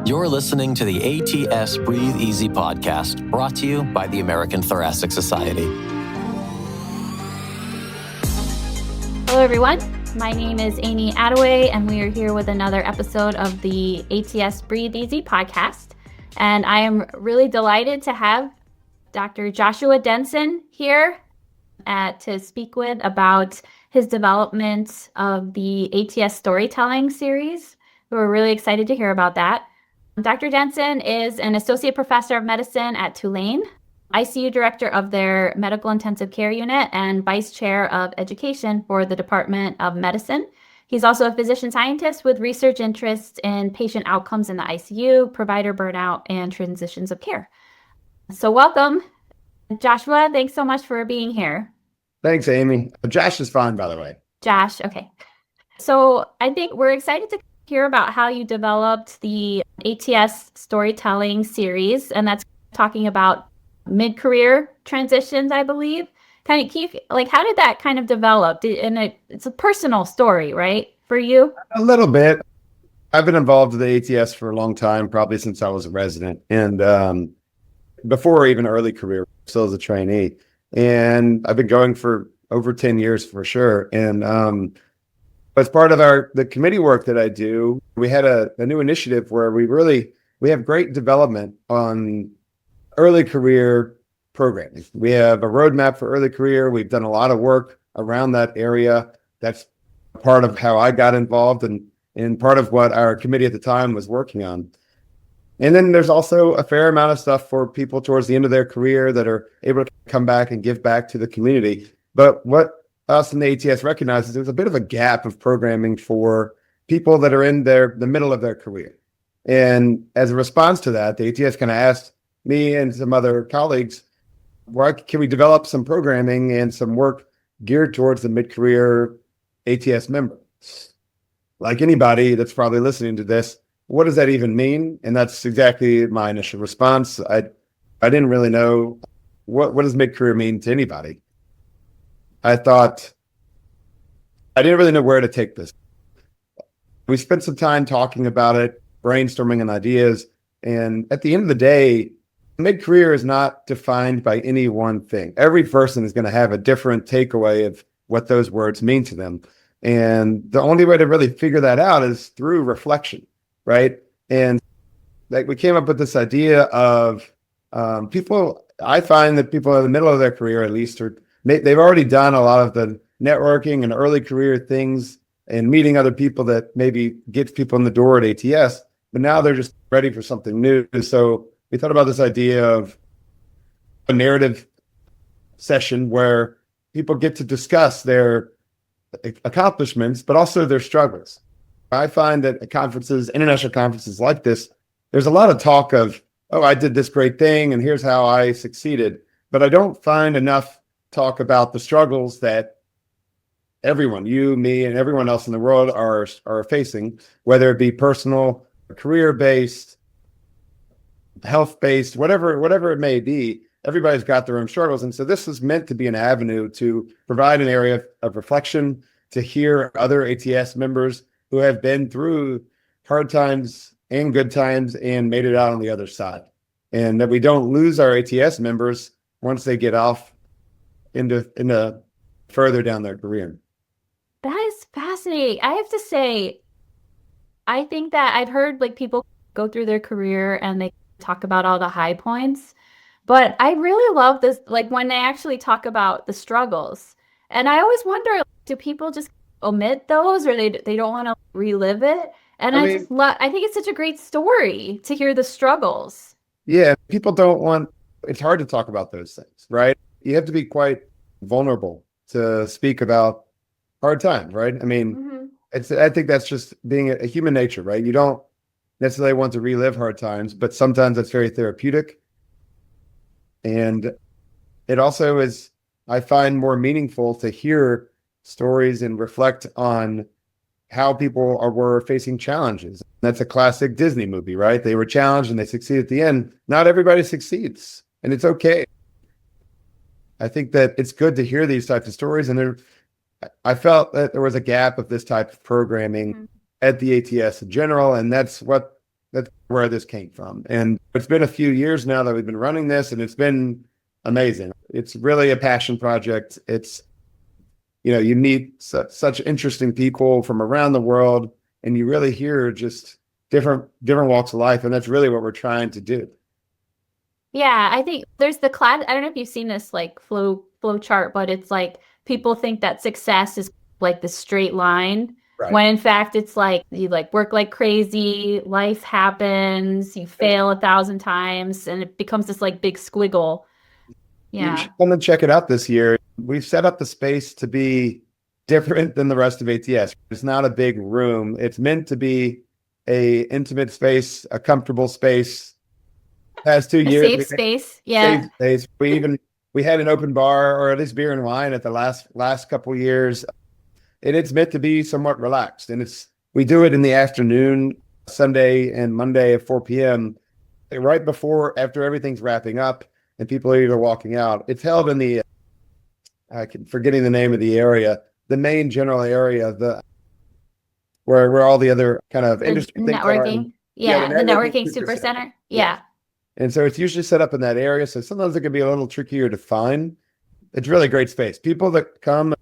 You're listening to the ATS Breathe Easy podcast, brought to you by the American Thoracic Society. Hello, everyone. My name is Amy Attaway, and we are here with another episode of the ATS Breathe Easy podcast. And I am really delighted to have Dr. Joshua Denson here to speak with about his development of the ATS Storytelling Series. We're really excited to hear about that. Dr. Denson is an associate professor of medicine at Tulane, ICU director of their medical intensive care unit, and vice chair of education for the Department of Medicine. He's also a physician scientist with research interests in patient outcomes in the ICU, provider burnout, and transitions of care. So welcome, Joshua. Thanks so much for being here. Thanks, Amy. Josh is fine, by the way. Josh, okay. So I think we're excited to hear about how you developed the ATS Storytelling Series, and that's talking about mid-career transitions, I believe. How did that kind of develop? And it's a personal story, right, for you? A little bit. I've been involved with the ATS for a long time, probably since I was a resident, and before even early career, still as a trainee. And I've been going for over 10 years for sure. And as part of the committee work that I do, we had a new initiative where we have great development on early career programming. We have a roadmap for early career. We've done a lot of work around that area. That's part of how I got involved and part of what our committee at the time was working on. And then there's also a fair amount of stuff for people towards the end of their career that are able to come back and give back to the community. But what us in the ATS recognizes there's a bit of a gap of programming for people that are in the middle of their career. And as a response to that, the ATS kind of asked me and some other colleagues, why can we develop some programming and some work geared towards the mid-career ATS member? Like anybody that's probably listening to this, what does that even mean? And that's exactly my initial response. I didn't really know what does mid-career mean to anybody. I thought I didn't really know where to take this. We spent some time talking about it, brainstorming on ideas. And at the end of the day, mid-career is not defined by any one thing. Every person is going to have a different takeaway of what those words mean to them. And the only way to really figure that out is through reflection, right? And like we came up with this idea of people, I find that people in the middle of their career, at least, they've already done a lot of the networking and early career things and meeting other people that maybe gets people in the door at ATS, but now they're just ready for something new. So we thought about this idea of a narrative session where people get to discuss their accomplishments, but also their struggles. I find that at conferences, international conferences like this, there's a lot of talk of, oh, I did this great thing and here's how I succeeded. But I don't find enough talk about the struggles that everyone, you, me, and everyone else in the world are facing, whether it be personal, career-based, health-based, whatever it may be. Everybody's got their own struggles. And so this is meant to be an avenue to provide an area of reflection, to hear other ATS members who have been through hard times and good times and made it out on the other side. And that we don't lose our ATS members once they get off into further down their career. That is fascinating. I have to say, I think that I've heard people go through their career and they talk about all the high points, but I really love this, when they actually talk about the struggles. And I always wonder, do people just omit those, or they don't want to relive it? And I think it's such a great story to hear the struggles. Yeah, people don't want, it's hard to talk about those things, right? You have to be quite vulnerable to speak about hard times, right? I mean, I think that's just being a human nature, right? You don't necessarily want to relive hard times, but sometimes it's very therapeutic. And it also is, I find, more meaningful to hear stories and reflect on how people were facing challenges. That's a classic Disney movie, right? They were challenged and they succeed at the end. Not everybody succeeds, and it's okay. I think that it's good to hear these types of stories. And I felt that there was a gap of this type of programming at the ATS in general. And that's where this came from. And it's been a few years now that we've been running this, and it's been amazing. It's really a passion project. It's, you meet such interesting people from around the world, and you really hear just different walks of life. And that's really what we're trying to do. Yeah, I think there's the class. I don't know if you've seen this like flow chart, but it's like people think that success is like the straight line, Right. when in fact it's like you like work like crazy, life happens, you fail 1,000 times, and it becomes this like big squiggle. Yeah. You should come and check it out this year. We've set up the space to be different than the rest of ATS. It's not a big room. It's meant to be a intimate space, a comfortable space. Past 2 years, Safe space. Yeah. Safe space. We had an open bar, or at least beer and wine, at the last couple of years. And it's meant to be somewhat relaxed. And we do it in the afternoon, Sunday and Monday at 4 p.m. right after everything's wrapping up and people are either walking out. It's held in the forgetting the name of the area, the main general area, where all the other kind of industry things networking. are. Yeah, the networking super center. Yeah. And so it's usually set up in that area. So sometimes it can be a little trickier to find. It's really great space. People that come,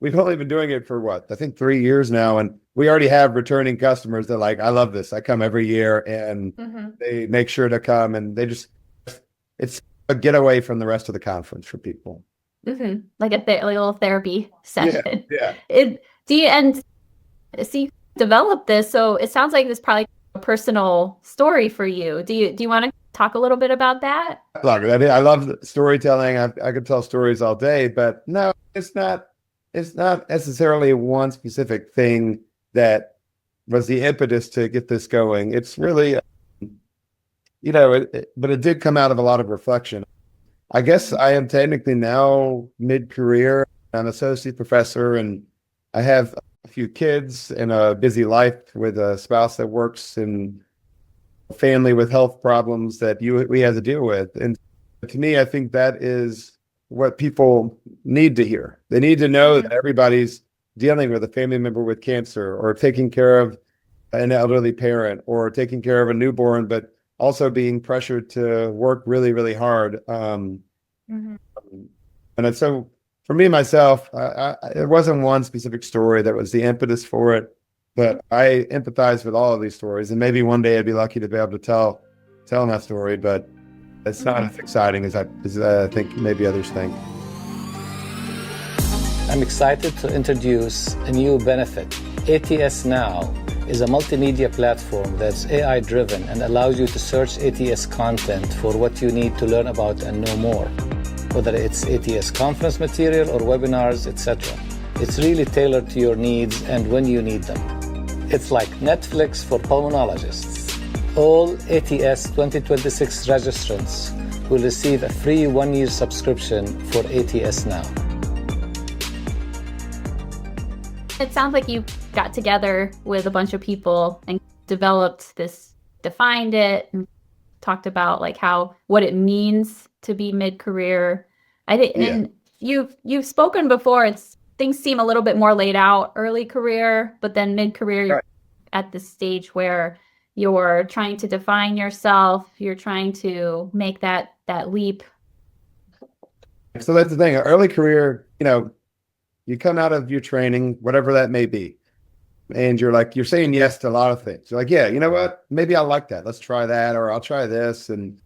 we've only been doing it for I think 3 years now. And we already have returning customers that I love this. I come every year, and they make sure to come, and it's a getaway from the rest of the conference for people. Like a little therapy session. Yeah. Develop this. So it sounds like this probably a personal story for you. Do you want to talk a little bit about that? Look, I love storytelling. I could tell stories all day, but no, it's not necessarily one specific thing that was the impetus to get this going. It's really, but it did come out of a lot of reflection. I guess I am technically now mid-career. I'm an associate professor, and I have a few kids and a busy life with a spouse that works, and a family with health problems that we have to deal with. And to me, I think that is what people need to hear. They need to know that everybody's dealing with a family member with cancer, or taking care of an elderly parent, or taking care of a newborn, but also being pressured to work really, really hard. And so for me, myself, it wasn't one specific story that was the impetus for it, but I empathize with all of these stories. And maybe one day I'd be lucky to be able to tell that story, but it's not as exciting as I think maybe others think. I'm excited to introduce a new benefit. ATS Now is a multimedia platform that's AI-driven and allows you to search ATS content for what you need to learn about and know more, whether it's ATS conference material or webinars, etc. It's really tailored to your needs and when you need them. It's like Netflix for pulmonologists. All ATS 2026 registrants will receive a free 1-year subscription for ATS Now. It sounds like you got together with a bunch of people and defined it, and talked about like what it means to be mid-career. I think, and you've spoken before. Things seem a little bit more laid out early career, but then mid-career, you're at the stage where you're trying to define yourself. You're trying to make that leap. So that's the thing. Early career, you come out of your training, whatever that may be, and you're saying yes to a lot of things. You're like, yeah, you know what? Maybe I like that. Let's try that, or I'll try this, and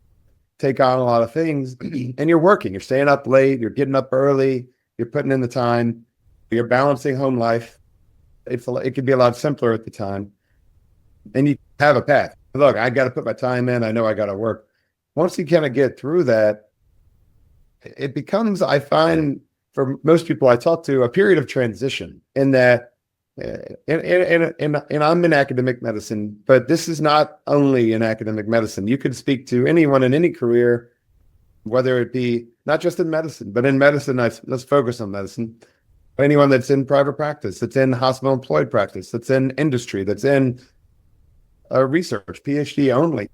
take on a lot of things. And you're working. You're staying up late. You're getting up early. You're putting in the time. You're balancing home life. It could be a lot simpler at the time. And you have a path. Look, I got to put my time in. I know I got to work. Once you kind of get through that, it becomes, I find, for most people I talk to, a period of transition in that, and I'm in academic medicine, but this is not only in academic medicine. You could speak to anyone in any career, whether it be not just in medicine, but in medicine, let's focus on medicine. Anyone that's in private practice, that's in hospital employed practice, that's in industry, that's in research, PhD only.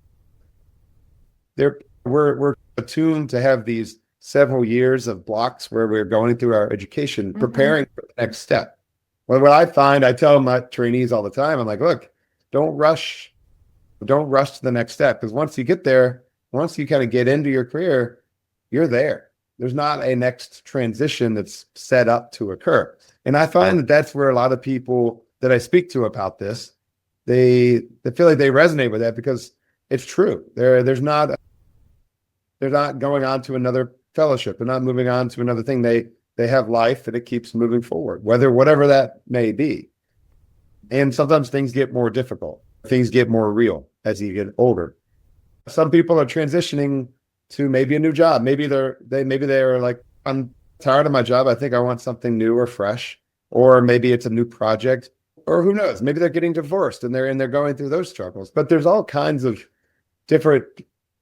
We're attuned to have these several years of blocks where we're going through our education, preparing for the next step. Well, what I find, I tell my trainees all the time, I'm like, look, don't rush to the next step. Because once you get there, once you kind of get into your career, you're there. There's not a next transition that's set up to occur. And I find that that's where a lot of people that I speak to about this, they feel like they resonate with that because it's true. They're not going on to another fellowship. They're not moving on to another thing. They have life and it keeps moving forward, whatever that may be. And sometimes things get more difficult. Things get more real as you get older. Some people are transitioning to maybe a new job. Maybe they're like, I'm tired of my job. I think I want something new or fresh, or maybe it's a new project, or who knows? Maybe they're getting divorced and they're going through those struggles. But there's all kinds of different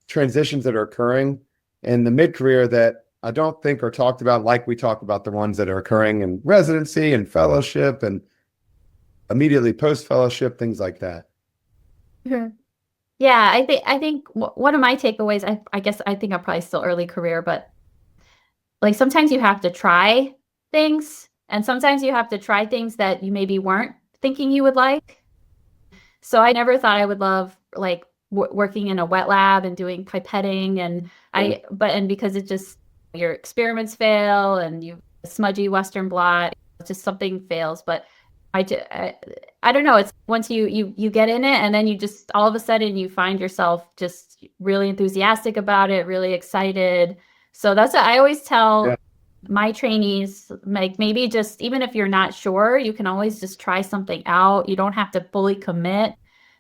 transitions that are occurring in the mid-career that I don't think are talked about like we talk about the ones that are occurring in residency and fellowship and immediately post-fellowship, things like that. Mm-hmm. Yeah, I think one of my takeaways, I guess I think I'm probably still early career, but like sometimes you have to try things and sometimes you have to try things that you maybe weren't thinking you would like. So I never thought I would love like working in a wet lab and doing pipetting and because it just, your experiments fail and you smudgy Western blot, just something fails. But I don't know. It's once you get in it and then you just all of a sudden you find yourself just really enthusiastic about it, really excited. So that's what I always tell my trainees, like maybe just even if you're not sure, you can always just try something out. You don't have to fully commit.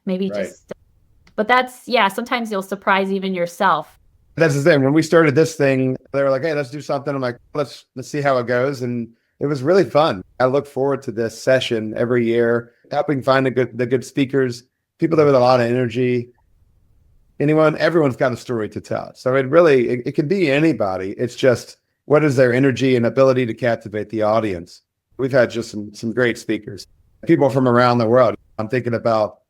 Maybe but sometimes you'll surprise even yourself. That's the thing. When we started this thing, they were like, hey, let's do something. I'm like, let's see how it goes. And it was really fun. I look forward to this session every year, helping find the good speakers, people that with a lot of energy. Everyone's got a story to tell. So it can be anybody. It's just, what is their energy and ability to captivate the audience? We've had just some great speakers, people from around the world. I'm thinking about,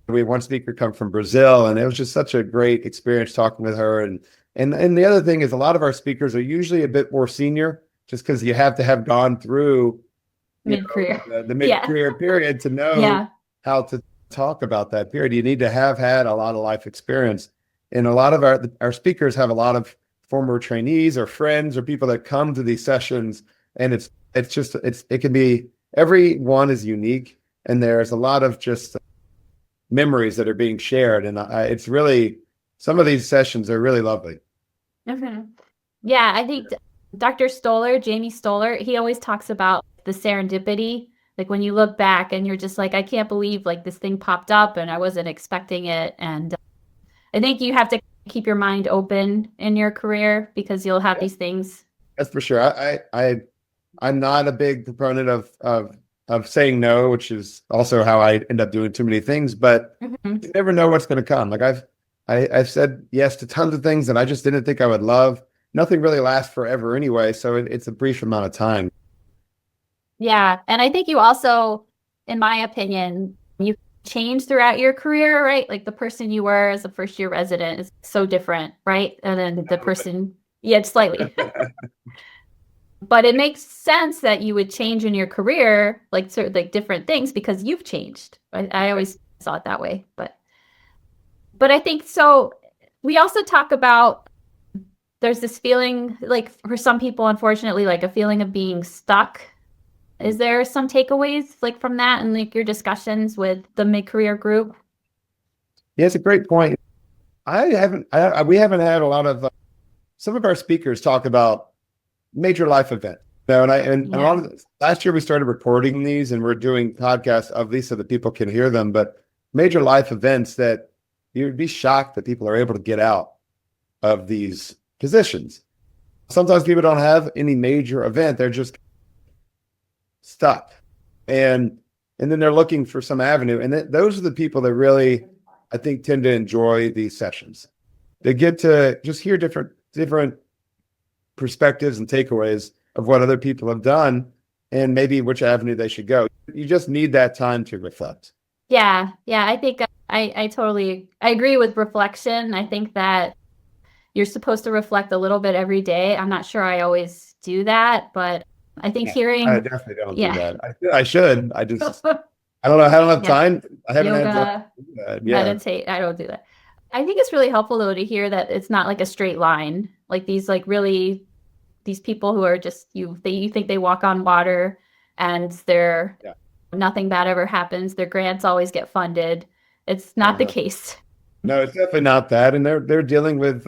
we had one speaker come from Brazil, and it was just such a great experience talking with her. And the other thing is a lot of our speakers are usually a bit more senior, just because you have to have gone through mid-career, the mid-career period to know how to talk about that period. You need to have had a lot of life experience. And a lot of our speakers have a lot of former trainees or friends or people that come to these sessions. And it can be, every one is unique. And there's a lot of just memories that are being shared. And it's really, some of these sessions are really lovely. Okay. Yeah, I think Dr. Jamie Stoller, he always talks about the serendipity. Like when you look back and you're just like, I can't believe like this thing popped up and I wasn't expecting it. And I think you have to keep your mind open in your career because you'll have these things. That's for sure. I'm not a big proponent of saying no, which is also how I end up doing too many things, but you never know what's going to come. Like I've said yes to tons of things that I just didn't think I would love. Nothing really lasts forever anyway. So it's a brief amount of time. Yeah. And I think you also, in my opinion, you change throughout your career, right? Like the person you were as a first year resident is so different, right? And then the person, slightly. But it makes sense that you would change in your career, like sort of like different things because you've changed. I always saw it that way. But I think so. We also talk about, there's this feeling, like for some people, unfortunately, like a feeling of being stuck. Is there some takeaways like from that and like your discussions with the mid-career group? Yeah, it's a great point. We haven't had a lot of, some of our speakers talk about major life events. A lot of last year we started recording these and we're doing podcasts of these so that people can hear them, but major life events that you'd be shocked that people are able to get out of these positions. Sometimes people don't have any major event. They're just stuck. And then they're looking for some avenue. And those are the people that really, I think, tend to enjoy these sessions. They get to just hear different perspectives and takeaways of what other people have done and maybe which avenue they should go. You just need that time to reflect. Yeah. I think I agree with reflection. I think that you're supposed to reflect a little bit every day. I'm not sure I always do that, but I think hearing... I definitely don't do Yeah. that. I should. I just, I don't know. I don't have Yeah. time. I haven't had Yoga, time to do that. Yeah. meditate. I don't do that. I think it's really helpful though to hear that it's not like a straight line. Like these these people who are just you think they walk on water and they're nothing bad ever happens. Their grants always get funded. It's not the case. No, it's definitely not that. And they're dealing with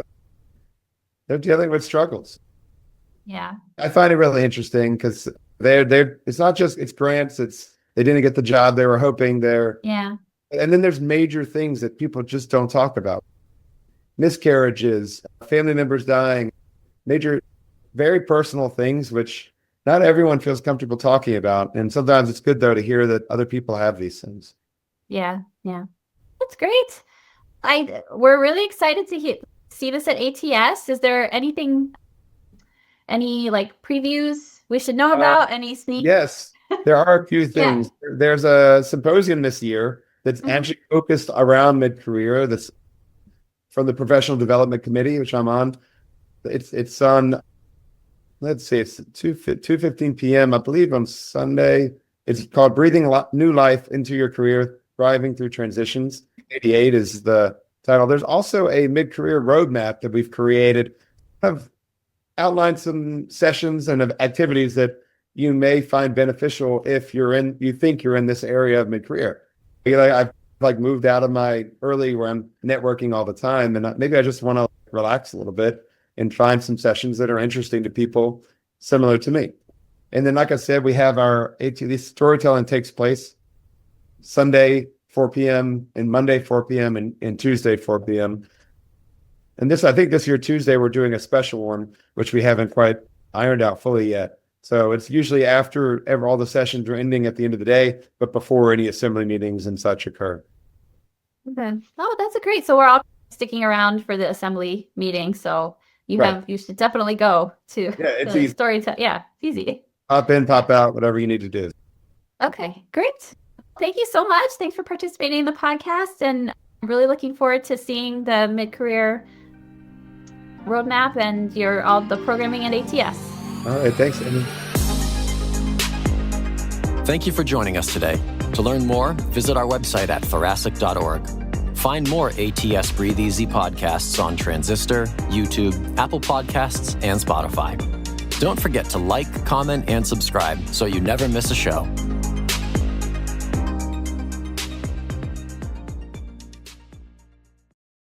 struggles. Yeah. I find it really interesting because it's not just it's grants, it's they didn't get the job they were hoping there. Yeah. And then there's major things that people just don't talk about. Miscarriages, family members dying, major, very personal things, which not everyone feels comfortable talking about. And sometimes it's good, though, to hear that other people have these things. Yeah. Yeah. That's great. We're really excited to see this at ATS. Is there any like previews we should know about? Any sneak? Yes, there are a few things. There's a symposium this year that's actually focused around mid-career. That's from the Professional Development Committee, which I'm on. It's on, let's see, it's 2:15 p.m. I believe on Sunday. It's called Breathing New Life into Your Career, Thriving Through Transitions. 88 is the title. There's also a mid-career roadmap that we've created. I've outlined some sessions and activities that you may find beneficial if you think you're in this area of mid-career. I've moved out of my early where I'm networking all the time, and maybe I just want to relax a little bit and find some sessions that are interesting to people similar to me. And then, like I said, we have our ATS Storytelling takes place Sunday 4 p.m. and Monday 4 p.m. and Tuesday 4 p.m. And I think this year Tuesday we're doing a special one, which we haven't quite ironed out fully yet. So it's usually after all the sessions are ending at the end of the day, but before any assembly meetings and such occur. Okay. Oh, that's great. So we're all sticking around for the assembly meeting. So you should definitely go to it's the easy. Storytelling. Yeah, it's easy. Pop in, pop out, whatever you need to do. Okay, great. Thank you so much. Thanks for participating in the podcast. And I'm really looking forward to seeing the mid-career roadmap and all the programming at ATS. All right, thanks, Amy. Thank you for joining us today. To learn more, visit our website at thoracic.org. Find more ATS Breathe Easy podcasts on Transistor, YouTube, Apple Podcasts, and Spotify. Don't forget to like, comment, and subscribe so you never miss a show.